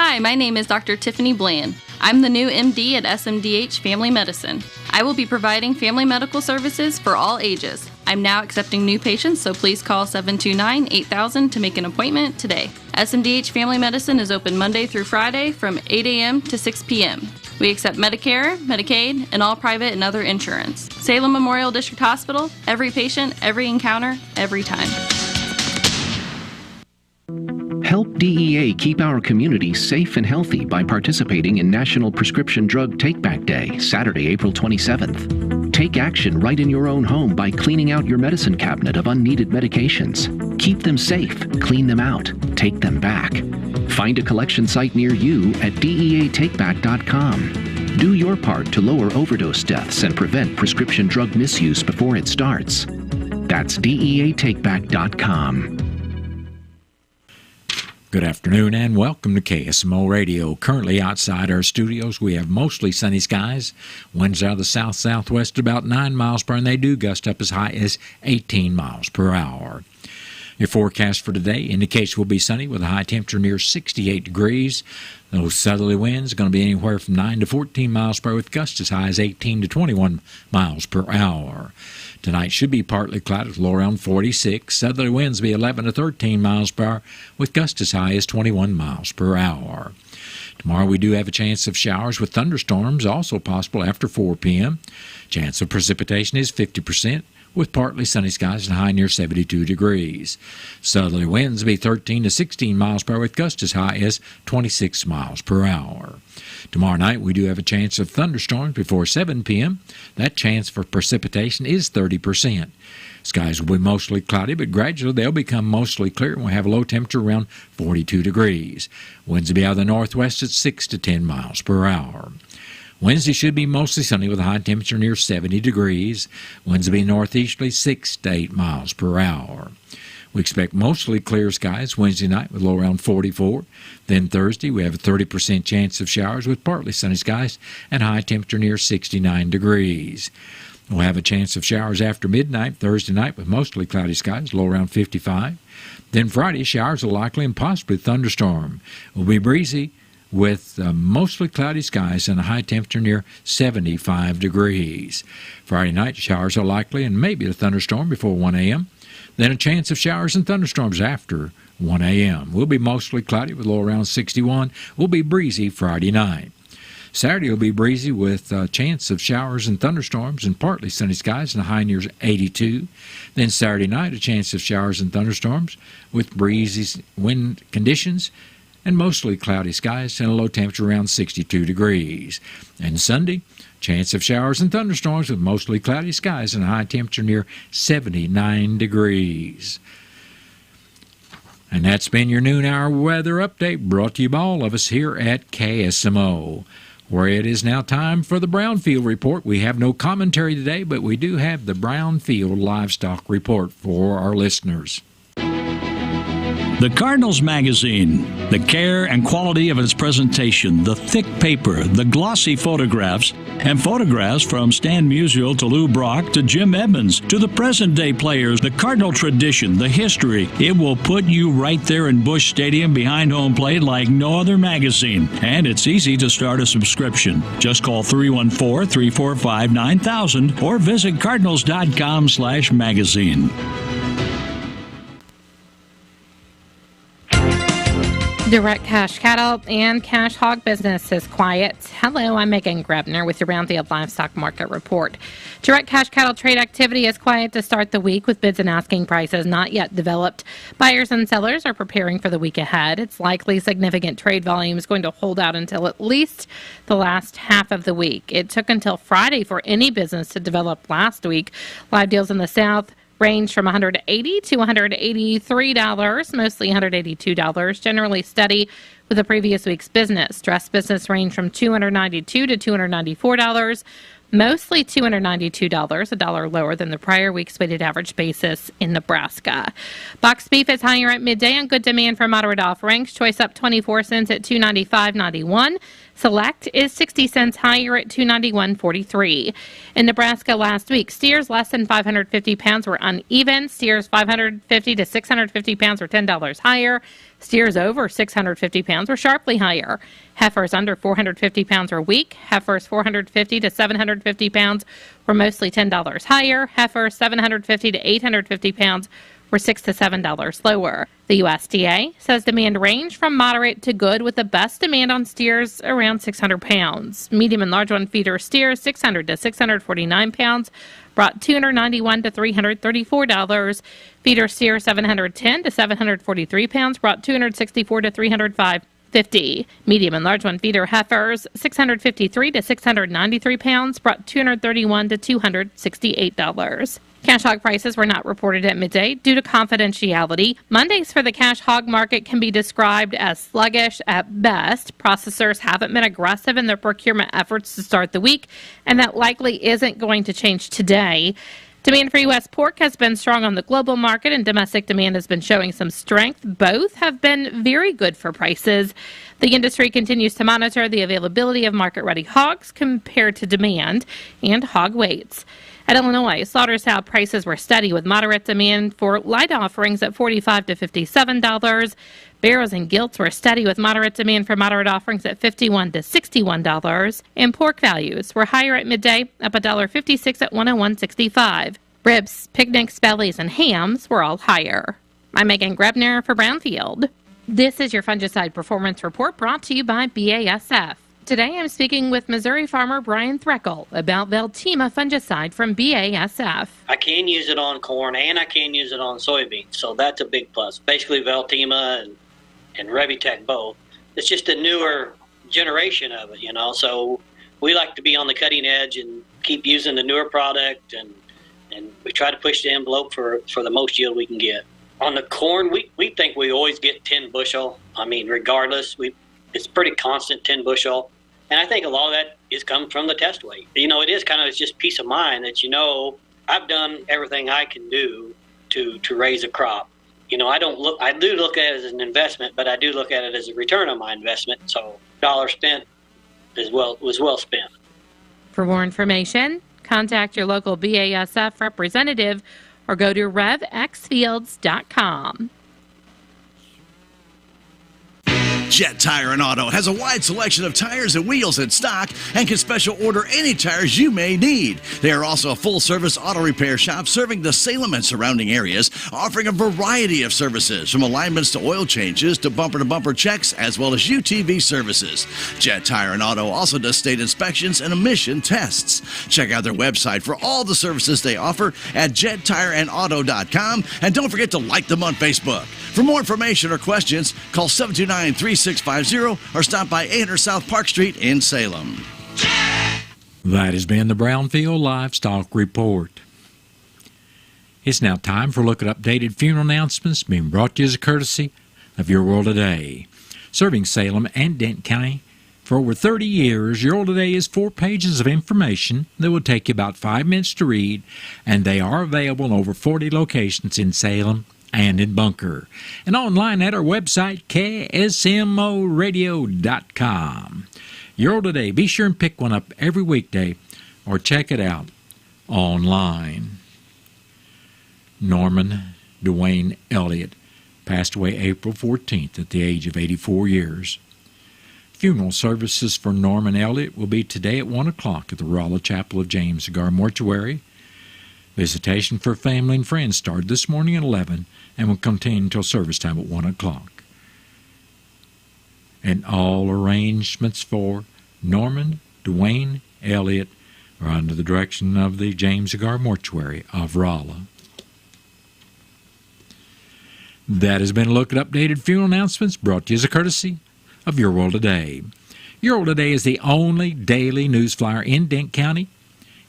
Hi, my name is Dr. Tiffany Bland. I'm the new MD at SMDH Family Medicine. I will be providing family medical services for all ages. I'm now accepting new patients, so please call 729-8000 to make an appointment today. SMDH Family Medicine is open Monday through Friday from 8 a.m. to 6 p.m. We accept Medicare, Medicaid, and all private and other insurance. Salem Memorial District Hospital, every patient, every encounter, every time. Help DEA keep our community safe and healthy by participating in National Prescription Drug Take-Back Day, Saturday, April 27th. Take action right in your own home by cleaning out your medicine cabinet of unneeded medications. Keep them safe, clean them out, take them back. Find a collection site near you at DEATakeback.com. Do your part to lower overdose deaths and prevent prescription drug misuse before it starts. That's DEATakeback.com. Good afternoon and welcome to KSMO Radio. Currently outside our studios, we have mostly sunny skies. Winds out of the south-southwest about 9 miles per hour, and they do gust up as high as 18 miles per hour. Your forecast for today indicates we'll be sunny with a high temperature near 68 degrees. Those southerly winds are going to be anywhere from 9 to 14 miles per hour with gusts as high as 18 to 21 miles per hour. Tonight should be partly cloudy with low around 46. Southerly winds will be 11 to 13 miles per hour with gusts as high as 21 miles per hour. Tomorrow we do have a chance of showers with thunderstorms also possible after 4 p.m. Chance of precipitation is 50%. With partly sunny skies and high near 72 degrees. Southerly winds will be 13 to 16 miles per hour with gusts as high as 26 miles per hour. Tomorrow night we do have a chance of thunderstorms before 7 p.m. That chance for precipitation is 30%. Skies will be mostly cloudy, but gradually they'll become mostly clear and we'll have a low temperature around 42 degrees. Winds will be out of the northwest at 6 to 10 miles per hour. Wednesday should be mostly sunny with a high temperature near 70 degrees. Winds will be northeasterly 6 to 8 miles per hour. We expect mostly clear skies Wednesday night with low around 44. Then Thursday we have a 30% chance of showers with partly sunny skies and high temperature near 69 degrees. We'll have a chance of showers after midnight Thursday night with mostly cloudy skies, low around 55. Then Friday showers are likely and possibly thunderstorm. It will be breezy with mostly cloudy skies and a high temperature near 75 degrees. Friday night, showers are likely and maybe a thunderstorm before 1 a.m. Then a chance of showers and thunderstorms after 1 a.m. We'll be mostly cloudy with low around 61. We'll be breezy Friday night. Saturday will be breezy with a chance of showers and thunderstorms and partly sunny skies and a high near 82. Then Saturday night, a chance of showers and thunderstorms with breezy wind conditions and mostly cloudy skies and a low temperature around 62 degrees. And Sunday, chance of showers and thunderstorms with mostly cloudy skies and a high temperature near 79 degrees. And that's been your noon hour weather update brought to you by all of us here at KSMO, where it is now time for the Brownfield Report. We have no commentary today, but we do have the Brownfield Livestock Report for our listeners. The Cardinals magazine, the care and quality of its presentation, the thick paper, the glossy photographs, and photographs from Stan Musial to Lou Brock to Jim Edmonds to the present-day players, the Cardinal tradition, the history. It will put you right there in Busch Stadium behind home plate like no other magazine. And it's easy to start a subscription. Just call 314-345-9000 or visit cardinals.com/magazine. Direct cash cattle and cash hog business is quiet. Hello, I'm Megan Grebner with your Brownfield Livestock Market Report. Direct cash cattle trade activity is quiet to start the week with bids and asking prices not yet developed. Buyers and sellers are preparing for the week ahead. It's likely significant trade volume is going to hold out until at least the last half of the week. It took until Friday for any business to develop last week. Live deals in the South range from $180 to $183, mostly $182, generally steady with the previous week's business. Dress business range from $292 to $294, mostly $292, a dollar lower than the prior week's weighted average basis in Nebraska. Boxed beef is higher at midday on good demand for moderate offerings. Choice up 24 cents at $295.91. Select is 60 cents higher at $291.43. In Nebraska last week, steers less than 550 pounds were uneven. Steers 550 to 650 pounds were $10 higher. Steers over 650 pounds were sharply higher. Heifers under 450 pounds were weak. Heifers 450 to 750 pounds were mostly $10 higher. Heifers 750 to 850 pounds were $6 to $7 lower. The USDA says demand ranged from moderate to good, with the best demand on steers around 600 pounds. Medium and large one feeder steers 600 to 649 pounds brought $291 to $334. Feeder steers 710 to 743 pounds brought $264 to $305.50. Medium and large one feeder heifers 653 to 693 pounds brought $231 to $268. Cash hog prices were not reported at midday due to confidentiality. Mondays for the cash hog market can be described as sluggish at best. Processors haven't been aggressive in their procurement efforts to start the week, and that likely isn't going to change today. Demand for U.S. pork has been strong on the global market, and domestic demand has been showing some strength. Both have been very good for prices. The industry continues to monitor the availability of market-ready hogs compared to demand and hog weights. At Illinois, slaughter sow prices were steady with moderate demand for light offerings at $45 to $57. Barrows and gilts were steady with moderate demand for moderate offerings at $51 to $61. And pork values were higher at midday, up $1.56 at $101.65. Ribs, picnics, bellies, and hams were all higher. I'm Megan Grebner for Brownfield. This is your Fungicide Performance Report brought to you by BASF. Today I'm speaking with Missouri farmer Brian Threckel about Veltima fungicide from BASF. I can use it on corn and I can use it on soybeans, so that's a big plus. Basically Veltima and Revitec both. It's just a newer generation of it, so we like to be on the cutting edge and keep using the newer product, and we try to push the envelope for the most yield we can get. On the corn, we think we always get 10 bushel. Regardless, it's pretty constant 10 bushel. And I think a lot of that is coming from the test weight. It is kind of just peace of mind that, I've done everything I can do to raise a crop. I do look at it as an investment, but I do look at it as a return on my investment. So dollar spent was well spent. For more information, contact your local BASF representative or go to revxfields.com. Jet Tire and Auto has a wide selection of tires and wheels in stock and can special order any tires you may need. They are also a full-service auto repair shop serving the Salem and surrounding areas, offering a variety of services from alignments to oil changes to bumper-to-bumper checks, as well as UTV services. Jet Tire and Auto also does state inspections and emission tests. Check out their website for all the services they offer at jettireandauto.com, and don't forget to like them on Facebook. For more information or questions, call 729-3650 or stop by 800 South Park Street in Salem. That has been the Brownfield Livestock Report. It's now time for a look at updated funeral announcements being brought to you as a courtesy of Your World Today. Serving Salem and Denton County for over 30 years, Your World Today is 4 pages of information that will take you about 5 minutes to read, and they are available in over 40 locations in Salem and in Bunker, and online at our website, KSMOradio.com. Your World Today. Be sure and pick one up every weekday or check it out online. Norman Dwayne Elliott passed away April 14th at the age of 84 years. Funeral services for Norman Elliott will be today at 1 o'clock at the Rolla Chapel of James Cigar Mortuary. Visitation for family and friends started this morning at 11 and will continue until service time at 1 o'clock. And all arrangements for Norman Dwayne Elliott are under the direction of the James Cigar Mortuary of Rolla. That has been a look at updated funeral announcements brought to you as a courtesy of Your World Today. Your World Today is the only daily news flyer in Denton County.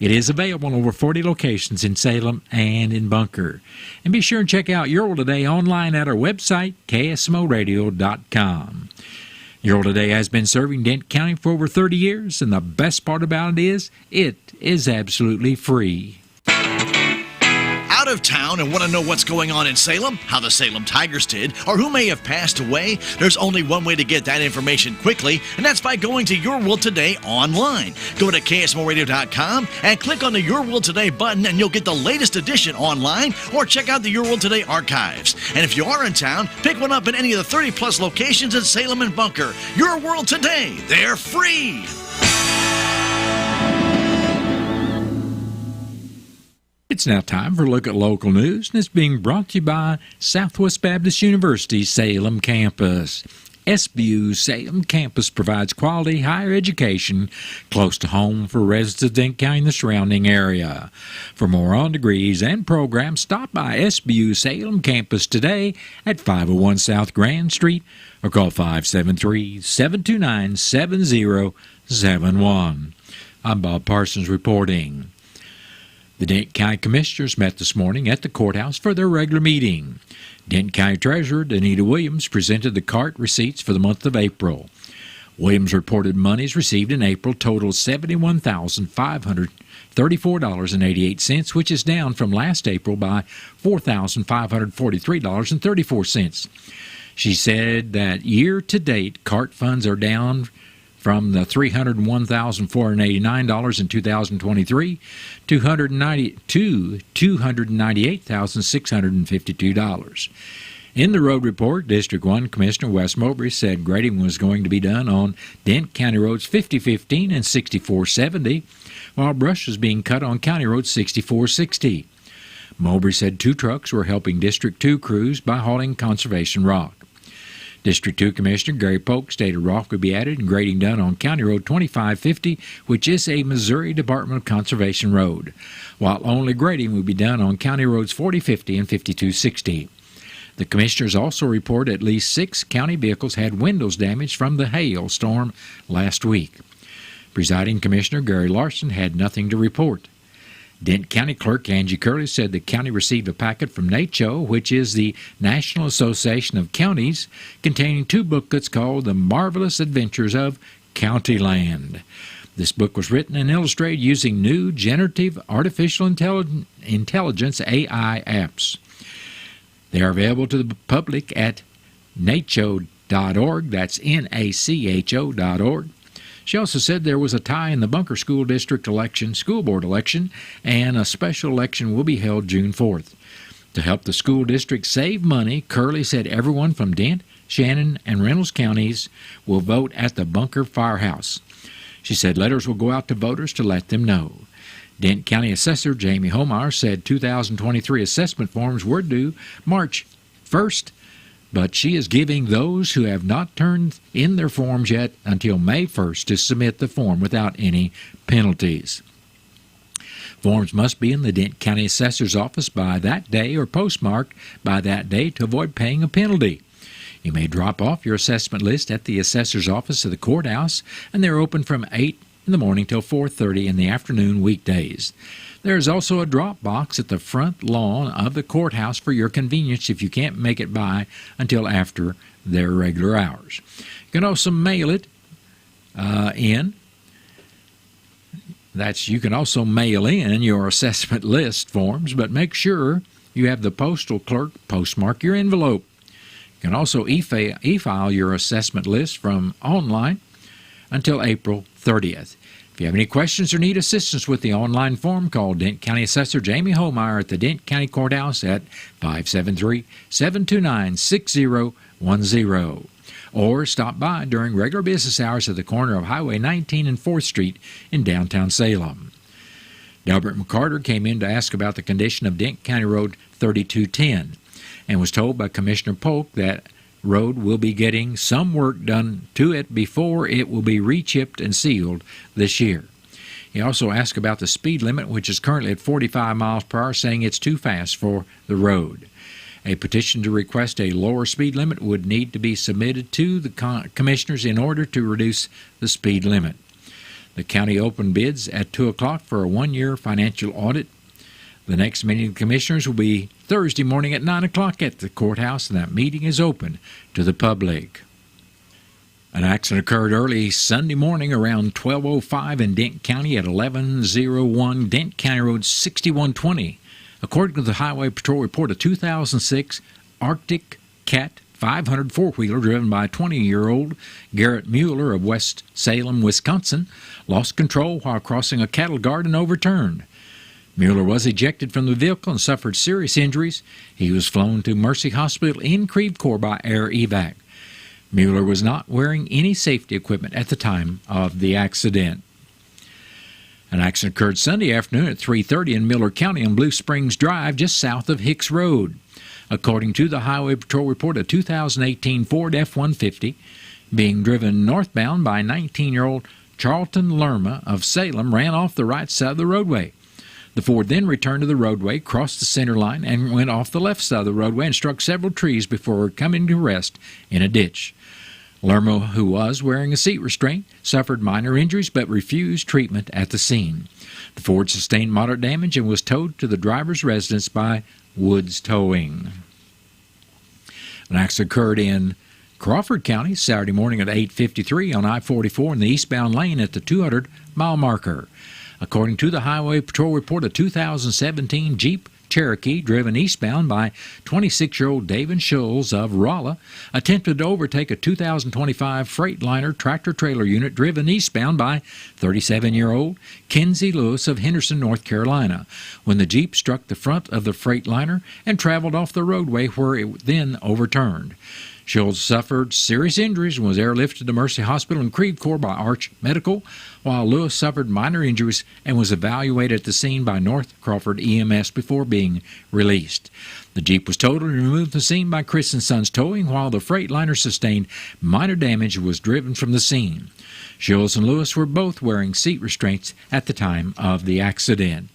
It is available in over 40 locations in Salem and in Bunker. And be sure and check out Your World Today online at our website, KSMOradio.com. Your World Today has been serving Denton County for over 30 years, and the best part about it is absolutely free. Out out of town and want to know what's going on in Salem, how the Salem Tigers did, or who may have passed away, there's only one way to get that information quickly, and that's by going to Your World Today online. Go to KSMORadio.com and click on the Your World Today button, and you'll get the latest edition online, or check out the Your World Today archives. And if you are in town, pick one up in any of the 30-plus locations in Salem and Bunker. Your World Today. They're free. It's now time for a look at local news, and it's being brought to you by Southwest Baptist University's Salem campus. SBU's Salem campus provides quality higher education close to home for residents of Dent County and the surrounding area. For more on degrees and programs, stop by SBU Salem campus today at 501 South Grand Street or call 573-729-7071. I'm Bob Parsons reporting. The Dent County Commissioners met this morning at the courthouse for their regular meeting. Dent County Treasurer Danita Williams presented the cart receipts for the month of April. Williams reported monies received in April totaled $71,534.88, which is down from last April by $4,543.34. She said that year-to-date cart funds are down from the $301,489 in 2023 to $298,652. In the road report, District 1 Commissioner Wes Mowbray said grading was going to be done on Dent County Roads 5015 and 6470, while brush was being cut on County Road 6460. Mowbray said 2 trucks were helping District 2 crews by hauling conservation rock. District 2 Commissioner Gary Polk stated rock would be added and grading done on County Road 2550, which is a Missouri Department of Conservation road, while only grading would be done on County Roads 4050 and 5260. The commissioners also reported at least 6 county vehicles had windows damaged from the hail storm last week. Presiding Commissioner Gary Larson had nothing to report. Dent County Clerk Angie Curley said the county received a packet from NACCHO, which is the National Association of Counties, containing 2 booklets called The Marvelous Adventures of County Land. This book was written and illustrated using new generative artificial intelligence AI apps. They are available to the public at nacho.org. That's NACHO.org. She also said there was a tie in the Bunker School District school board election, and a special election will be held June 4th. To help the school district save money, Curley said everyone from Dent, Shannon, and Reynolds counties will vote at the Bunker Firehouse. She said letters will go out to voters to let them know. Dent County Assessor Jamie Homar said 2023 assessment forms were due March 1st, but she is giving those who have not turned in their forms yet until May 1st to submit the form without any penalties. Forms must be in the Dent County Assessor's office by that day or postmarked by that day to avoid paying a penalty. You may drop off your assessment list at the Assessor's office of the courthouse, and they're open from 8 in the morning till 4:30 in the afternoon weekdays. There is also a drop box at the front lawn of the courthouse for your convenience if you can't make it by until after their regular hours. You can also mail it in. You can also mail in your assessment list forms, but make sure you have the postal clerk postmark your envelope. You can also e-file your assessment list from online until April 30th. If you have any questions or need assistance with the online form, call Dent County Assessor Jamie Holmeyer at the Dent County Courthouse at 573-729-6010. Or stop by during regular business hours at the corner of Highway 19 and 4th Street in downtown Salem. Delbert McCarter came in to ask about the condition of Dent County Road 3210 and was told by Commissioner Polk that road will be getting some work done to it before it will be rechipped and sealed this year. He also asked about the speed limit, which is currently at 45 miles per hour, saying it's too fast for the road. A petition to request a lower speed limit would need to be submitted to the commissioners in order to reduce the speed limit. The county opened bids at 2 o'clock for a 1-year financial audit. The next meeting of the commissioners will be Thursday morning at 9 o'clock at the courthouse, and that meeting is open to the public. An accident occurred early Sunday morning around 12:05 in Dent County at 1101 Dent County Road 6120. According to the Highway Patrol report, a 2006 Arctic Cat 500 four-wheeler driven by 20-year-old Garrett Mueller of West Salem, Wisconsin, lost control while crossing a cattle guard and overturned. Mueller was ejected from the vehicle and suffered serious injuries. He was flown to Mercy Hospital in Creve Coeur by air evac. Mueller was not wearing any safety equipment at the time of the accident. An accident occurred Sunday afternoon at 3:30 in Miller County on Blue Springs Drive, just south of Hicks Road. According to the Highway Patrol report, a 2018 Ford F-150 being driven northbound by 19-year-old Charlton Lerma of Salem ran off the right side of the roadway. The Ford then returned to the roadway, crossed the center line, and went off the left side of the roadway and struck several trees before coming to rest in a ditch. Lerma, who was wearing a seat restraint, suffered minor injuries but refused treatment at the scene. The Ford sustained moderate damage and was towed to the driver's residence by Woods Towing. An accident occurred in Crawford County Saturday morning at 8:53 on I-44 in the eastbound lane at the 200-mile marker. According to the Highway Patrol report, a 2017 Jeep Cherokee driven eastbound by 26-year-old David Schulz of Rolla attempted to overtake a 2025 Freightliner tractor-trailer unit driven eastbound by 37-year-old Kenzie Lewis of Henderson, North Carolina, when the Jeep struck the front of the Freightliner and traveled off the roadway where it then overturned. Schultz suffered serious injuries and was airlifted to Mercy Hospital in Creve Coeur by Arch Medical, while Lewis suffered minor injuries and was evaluated at the scene by North Crawford EMS before being released. The Jeep was towed and removed from the scene by Chris & Sons Towing, while the Freightliner sustained minor damage and was driven from the scene. Schultz and Lewis were both wearing seat restraints at the time of the accident.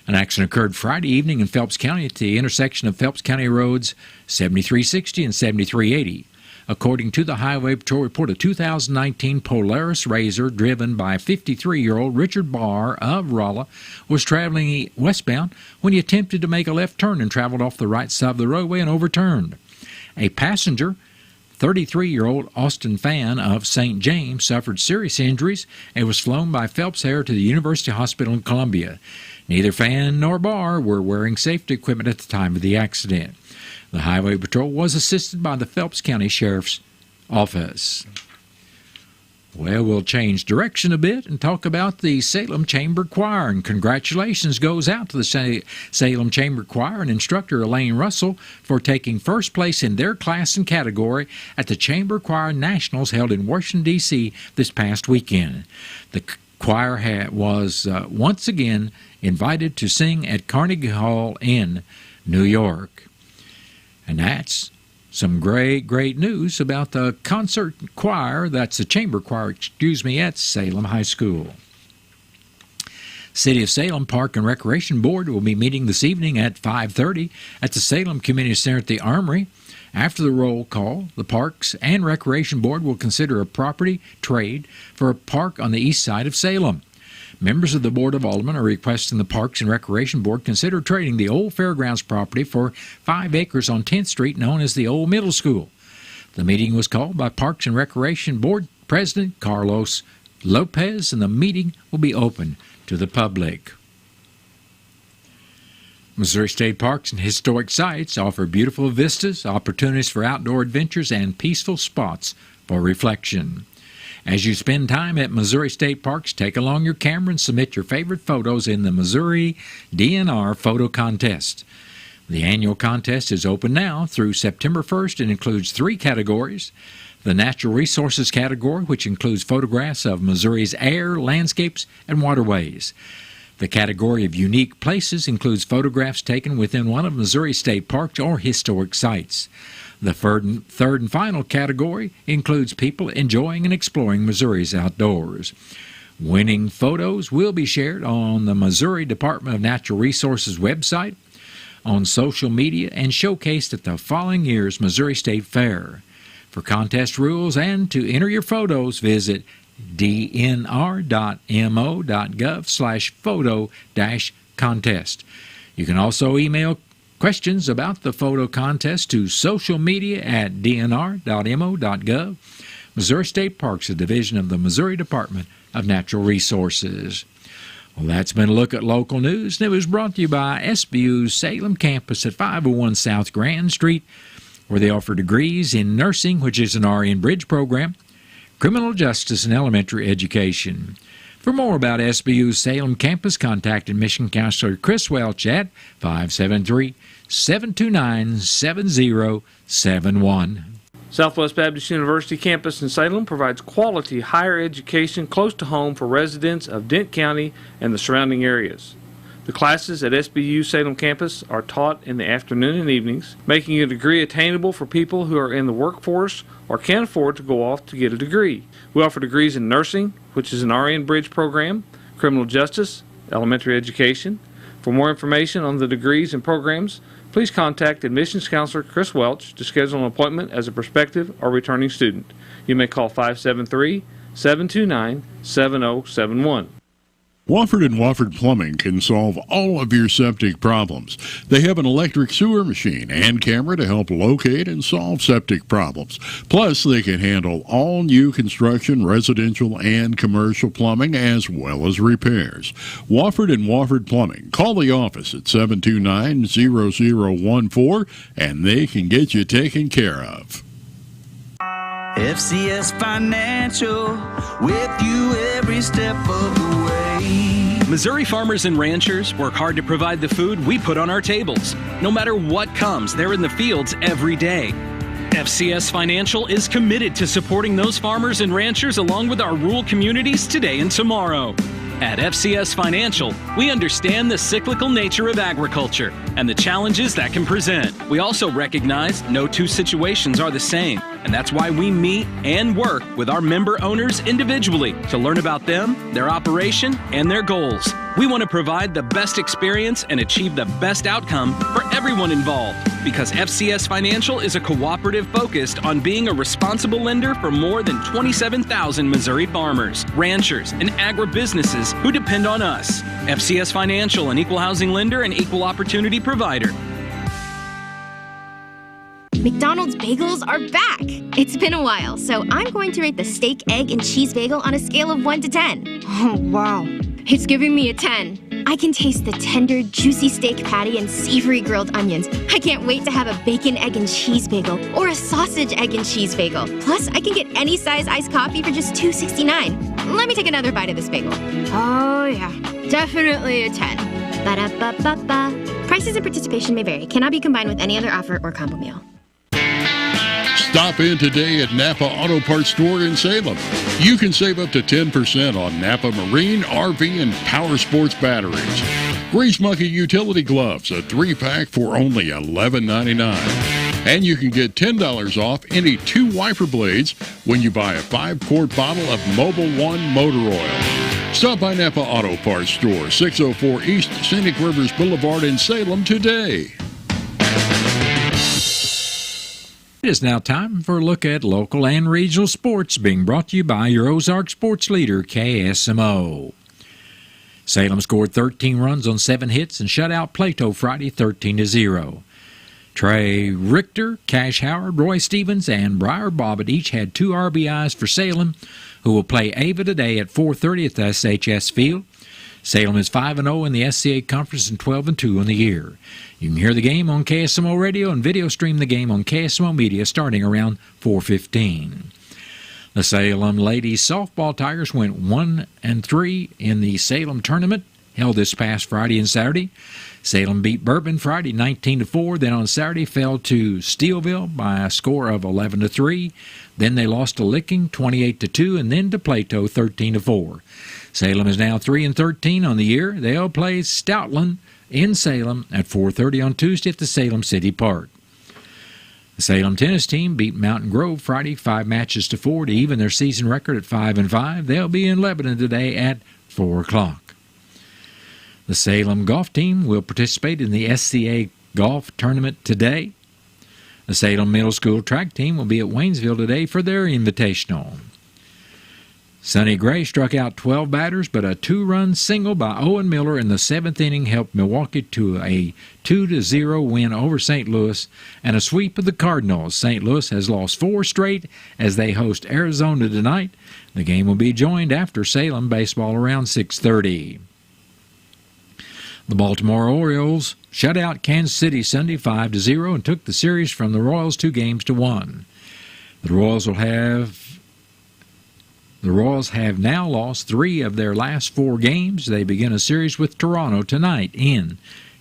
An accident occurred Friday evening in Phelps County at the intersection of Phelps County Roads 7360 and 7380. According to the Highway Patrol report, a 2019 Polaris Razor driven by 53-year-old Richard Barr of Rolla was traveling westbound when he attempted to make a left turn and traveled off the right side of the roadway and overturned. A passenger, 33-year-old Austin Fan of St. James, suffered serious injuries and was flown by Phelps Air to the University Hospital in Columbia. Neither Fan nor Barr were wearing safety equipment at the time of the accident. The Highway Patrol was assisted by the Phelps County Sheriff's Office. Well, we'll change direction a bit and talk about the Salem Chamber Choir, and congratulations goes out to the Salem Chamber Choir and instructor Elaine Russell for taking first place in their class and category at the Chamber Choir Nationals held in Washington, D.C. this past weekend. The choir was once again invited to sing at Carnegie Hall in New York. And that's some great news about the concert choir, that's the chamber choir, at Salem High School. City of Salem Park and Recreation Board will be meeting this evening at 5:30 at the Salem Community Center at the Armory. After the roll call, the Parks and Recreation Board will consider a property trade for a park on the east side of Salem. Members of the Board of Aldermen are requesting the Parks and Recreation Board consider trading the old fairgrounds property for 5 acres on 10th Street known as the Old Middle School. The meeting was called by Parks and Recreation Board President Carlos Lopez, and the meeting will be open to the public. Missouri State Parks and Historic Sites offer beautiful vistas, opportunities for outdoor adventures, and peaceful spots for reflection. As you spend time at Missouri State Parks, take along your camera and submit your favorite photos in the Missouri DNR Photo Contest. The annual contest is open now through September 1st and includes 3 categories. The Natural Resources category, which includes photographs of Missouri's air, landscapes, and waterways. The category of Unique Places includes photographs taken within one of Missouri State Parks or historic sites. The third and final category includes people enjoying and exploring Missouri's outdoors. Winning photos will be shared on the Missouri Department of Natural Resources website, on social media, and showcased at the following year's Missouri State Fair. For contest rules and to enter your photos, visit dnr.mo.gov/photo-contest. You can also email questions about the photo contest to socialmedia@dnr.mo.gov. Missouri State Parks, a division of the Missouri Department of Natural Resources. Well, that's been a look at local news, and it was brought to you by SBU's Salem campus at 501 South Grand Street, where they offer degrees in nursing, which is an RN Bridge program, criminal justice, and elementary education. For more about SBU's Salem campus, contact admission counselor Chris Welch at 573-729-7071. Southwest Baptist University campus in Salem provides quality higher education close to home for residents of Dent County and the surrounding areas. The classes at SBU Salem campus are taught in the afternoon and evenings, making a degree attainable for people who are in the workforce or can't afford to go off to get a degree. We offer degrees in nursing, which is an RN Bridge program, criminal justice, elementary education. For more information on the degrees and programs, please contact admissions counselor Chris Welch to schedule an appointment as a prospective or returning student. You may call 573-729-7071. Wofford & Wofford Plumbing can solve all of your septic problems. They have an electric sewer machine and camera to help locate and solve septic problems. Plus, they can handle all new construction, residential, and commercial plumbing, as well as repairs. Wofford & Wofford Plumbing. Call the office at 729-0014, and they can get you taken care of. FCS Financial, with you every step of the way. Missouri farmers and ranchers work hard to provide the food we put on our tables. No matter what comes, they're in the fields every day. FCS Financial is committed to supporting those farmers and ranchers along with our rural communities today and tomorrow. At FCS Financial, we understand the cyclical nature of agriculture and the challenges that can present. We also recognize no two situations are the same, and that's why we meet and work with our member owners individually to learn about them, their operation, and their goals. We want to provide the best experience and achieve the best outcome for everyone involved, because FCS Financial is a cooperative focused on being a responsible lender for more than 27,000 Missouri farmers, ranchers, and agribusinesses who depend on us. FCS Financial, an equal housing lender and equal opportunity provider. McDonald's bagels are back! It's been a while, so I'm going to rate the steak, egg, and cheese bagel on a scale of 1 to 10. Oh, wow. It's giving me a 10. I can taste the tender, juicy steak patty and savory grilled onions. I can't wait to have a bacon, egg, and cheese bagel or a sausage, egg, and cheese bagel. Plus, I can get any size iced coffee for just $2.69. Let me take another bite of this bagel. Oh, yeah. Definitely a 10. Ba-da-ba-ba-ba. Prices and participation may vary. Cannot be combined with any other offer or combo meal. Stop in today at Napa Auto Parts Store in Salem. You can save up to 10% on Napa Marine, RV, and Power Sports batteries. Grease Monkey utility gloves, a 3-pack for only $11.99. And you can get $10 off any 2 wiper blades when you buy a 5-quart bottle of Mobil 1 motor oil. Stop by Napa Auto Parts Store, 604 East Scenic Rivers Boulevard in Salem today. It is now time for a look at local and regional sports, being brought to you by your Ozark sports leader, KSMO. Salem scored 13 runs on 7 hits and shut out Plato Friday 13-0. Trey Richter, Cash Howard, Roy Stevens, and Briar Bobbitt each had 2 RBIs for Salem, who will play Ava today at 4:30 at the SHS Field. Salem is 5-0 in the SCA Conference and 12-2 on the year. You can hear the game on KSMO Radio and video stream the game on KSMO Media starting around 4:15. The Salem Ladies Softball Tigers went 1-3 in the Salem tournament, held this past Friday and Saturday. Salem beat Bourbon Friday 19-4, then on Saturday fell to Steelville by a score of 11-3. Then they lost to Licking 28-2, and then to Plato 13-4. Salem is now 3-13 on the year. They'll play Stoutland in Salem at 4:30 on Tuesday at the Salem City Park. The Salem tennis team beat Mountain Grove Friday 5-4 to even their season record at 5-5. They'll be in Lebanon today at 4 o'clock. The Salem golf team will participate in the SCA golf tournament today. The Salem Middle School track team will be at Waynesville today for their invitational. Sonny Gray struck out 12 batters, but a 2-run single by Owen Miller in the 7th inning helped Milwaukee to a 2-0 win over St. Louis and a sweep of the Cardinals. St. Louis has lost 4 straight as they host Arizona tonight. The game will be joined after Salem baseball around 6:30. The Baltimore Orioles shut out Kansas City Sunday 5-0 and took the series from the Royals 2-1. The Royals have now lost 3 of their last 4 games. They begin a series with Toronto tonight in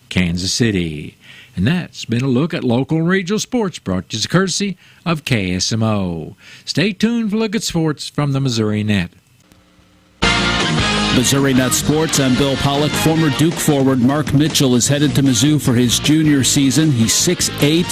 Kansas City. And that's been a look at local and regional sports brought to you courtesy of KSMO. Stay tuned for a look at sports from the Missouri Net. Missouri Net Sports, I'm Bill Pollock. Former Duke forward Mark Mitchell is headed to Mizzou for his junior season. He's 6'8",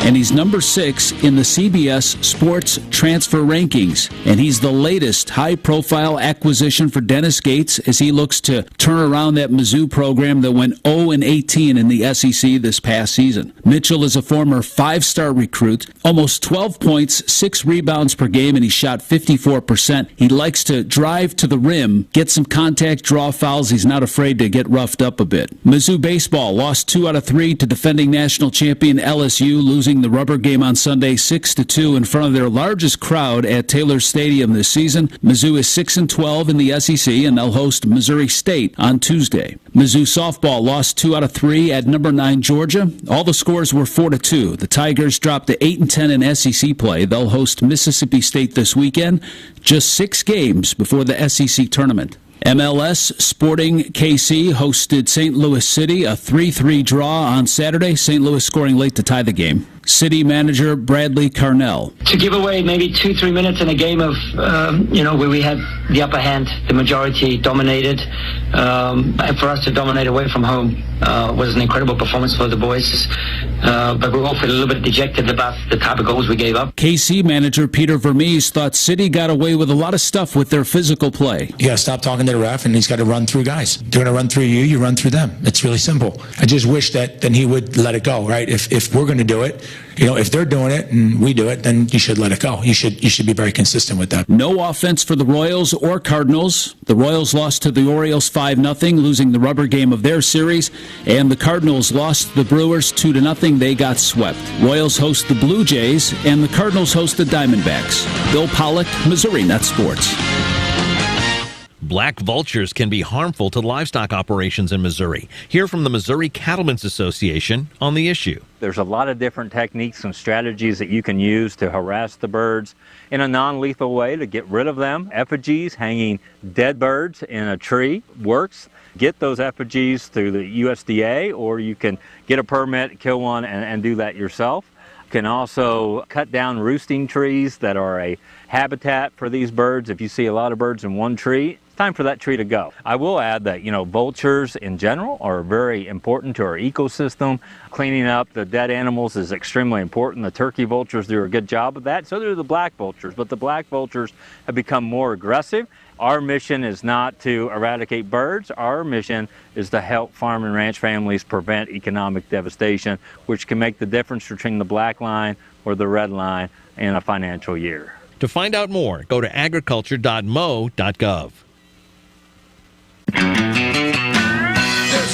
and he's number 6 in the CBS Sports Transfer Rankings. And he's the latest high-profile acquisition for Dennis Gates as he looks to turn around that Mizzou program that went 0-18 in the SEC this past season. Mitchell is a former 5-star recruit, almost 12 points, 6 rebounds per game, and he shot 54%. He likes to drive to the rim, get some contact, draw fouls. He's not afraid to get roughed up a bit. Mizzou baseball lost 2 out of 3 to defending national champion LSU, losing the rubber game on Sunday 6-2 in front of their largest crowd at Taylor Stadium this season. Mizzou is 6-12 in the SEC, and they'll host Missouri State on Tuesday. Mizzou softball lost 2 out of 3 at number 9 Georgia. All the scores were 4-2. The Tigers dropped to 8-10 in SEC play. They'll host Mississippi State this weekend, just 6 games before the SEC tournament. MLS Sporting KC hosted St. Louis City, a 3-3 draw on Saturday. St. Louis scoring late to tie the game. City manager Bradley Carnell. To give away maybe 2-3 minutes in a game of, where we had the upper hand, the majority dominated, and for us to dominate away from home was an incredible performance for the boys. But we're all feeling a little bit dejected about the type of goals we gave up. KC manager Peter Vermees thought City got away with a lot of stuff with their physical play. You got to stop talking to the ref, and he's got to run through guys. They're going to run through you, you run through them. It's really simple. I just wish that then he would let it go, right? If we're going to do it, if they're doing it and we do it, then you should let it go. You should be very consistent with that. No offense for the Royals or Cardinals. The Royals lost to the Orioles 5-0, losing the rubber game of their series, and the Cardinals lost to the Brewers 2-0. They got swept. Royals host the Blue Jays, and the Cardinals host the Diamondbacks. Bill Pollock, Missouri Net Sports. Black vultures can be harmful to livestock operations in Missouri. Hear from the Missouri Cattlemen's Association on the issue. There's a lot of different techniques and strategies that you can use to harass the birds in a non-lethal way to get rid of them. Effigies, hanging dead birds in a tree works. Get those effigies through the USDA, or you can get a permit, kill one, and do that yourself. You can also cut down roosting trees that are a habitat for these birds. If you see a lot of birds in one tree, it's time for that tree to go. I will add that, vultures in general are very important to our ecosystem. Cleaning up the dead animals is extremely important. The turkey vultures do a good job of that. So do the black vultures, but the black vultures have become more aggressive. Our mission is not to eradicate birds. Our mission is to help farm and ranch families prevent economic devastation, which can make the difference between the black line or the red line in a financial year. To find out more, go to agriculture.mo.gov. There's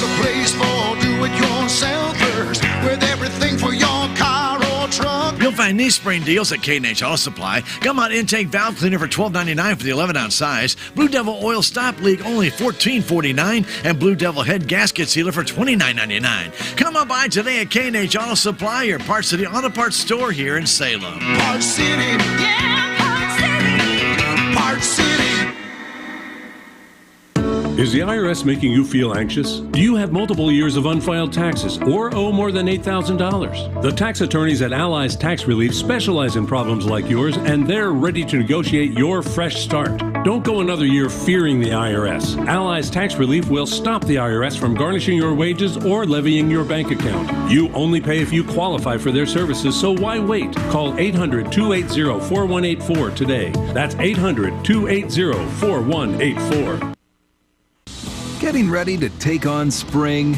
a place for do-it-yourselfers with everything for your car or truck. You'll find knee spring deals at K&H Auto Supply. Gumot intake valve cleaner for $12.99 for the 11-ounce size. Blue Devil oil stop leak only $14.49, and Blue Devil head gasket sealer for $29.99. Come on by today at K&H Auto Supply, your Parts City Auto Parts store here in Salem. Parts City, yeah, Parts City, Parts City. Is the IRS making you feel anxious? Do you have multiple years of unfiled taxes or owe more than $8,000? The tax attorneys at Allies Tax Relief specialize in problems like yours, and they're ready to negotiate your fresh start. Don't go another year fearing the IRS. Allies Tax Relief will stop the IRS from garnishing your wages or levying your bank account. You only pay if you qualify for their services, so why wait? Call 800-280-4184 today. That's 800-280-4184. Getting ready to take on spring?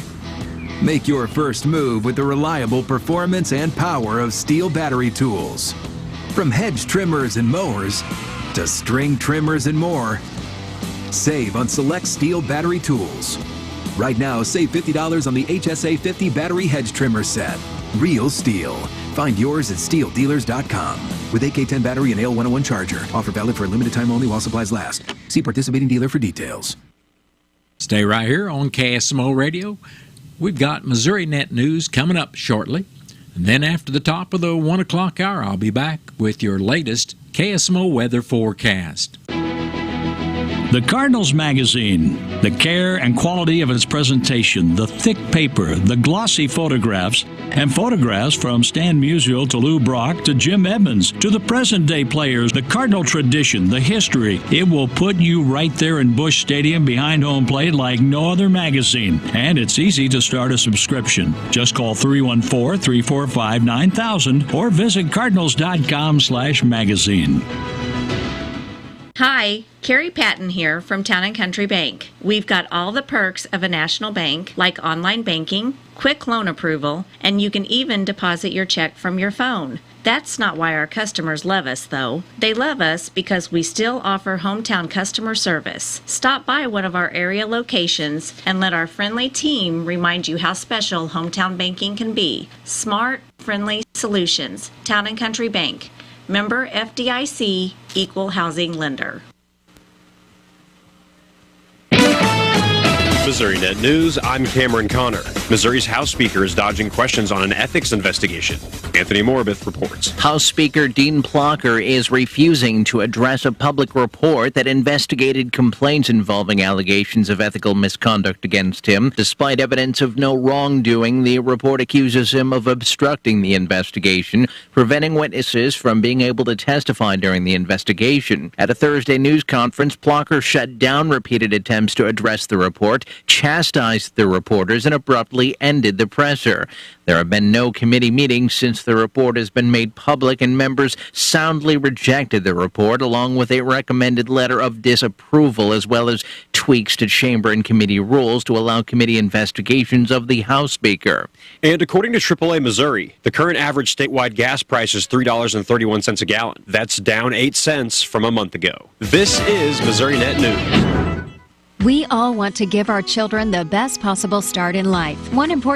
Make your first move with the reliable performance and power of Steel battery tools. From hedge trimmers and mowers to string trimmers and more, save on select Steel battery tools. Right now, save $50 on the HSA 50 battery hedge trimmer set. Real Steel. Find yours at steeldealers.com. With AK-10 battery and AL101 charger. Offer valid for a limited time only while supplies last. See participating dealer for details. Stay right here on KSMO Radio. We've got Missouri Net News coming up shortly. And then after the top of the 1 o'clock hour, I'll be back with your latest KSMO weather forecast. The Cardinals magazine, the care and quality of its presentation, the thick paper, the glossy photographs, and photographs from Stan Musial to Lou Brock to Jim Edmonds to the present-day players, the Cardinal tradition, the history. It will put you right there in Busch Stadium behind home plate like no other magazine. And it's easy to start a subscription. Just call 314-345-9000 or visit cardinals.com/magazine. Hi, Carrie Patton here from Town & Country Bank. We've got all the perks of a national bank, like online banking, quick loan approval, and you can even deposit your check from your phone. That's not why our customers love us, though. They love us because we still offer hometown customer service. Stop by one of our area locations and let our friendly team remind you how special hometown banking can be. Smart, friendly solutions. Town & Country Bank. Member FDIC, Equal Housing Lender. Missouri Net News, I'm Cameron Connor. Missouri's House Speaker is dodging questions on an ethics investigation. Anthony Morbith reports. House Speaker Dean Plocher is refusing to address a public report that investigated complaints involving allegations of ethical misconduct against him. Despite evidence of no wrongdoing, the report accuses him of obstructing the investigation, preventing witnesses from being able to testify during the investigation. At a Thursday news conference, Plocher shut down repeated attempts to address the report, chastised the reporters, and abruptly ended the presser. There have been no committee meetings since the report has been made public, and members soundly rejected the report along with a recommended letter of disapproval as well as tweaks to chamber and committee rules to allow committee investigations of the House Speaker. And according to AAA Missouri, the current average statewide gas price is $3.31 a gallon. That's down 8 cents from a month ago. This is Missouri Net News. We all want to give our children the best possible start in life. One important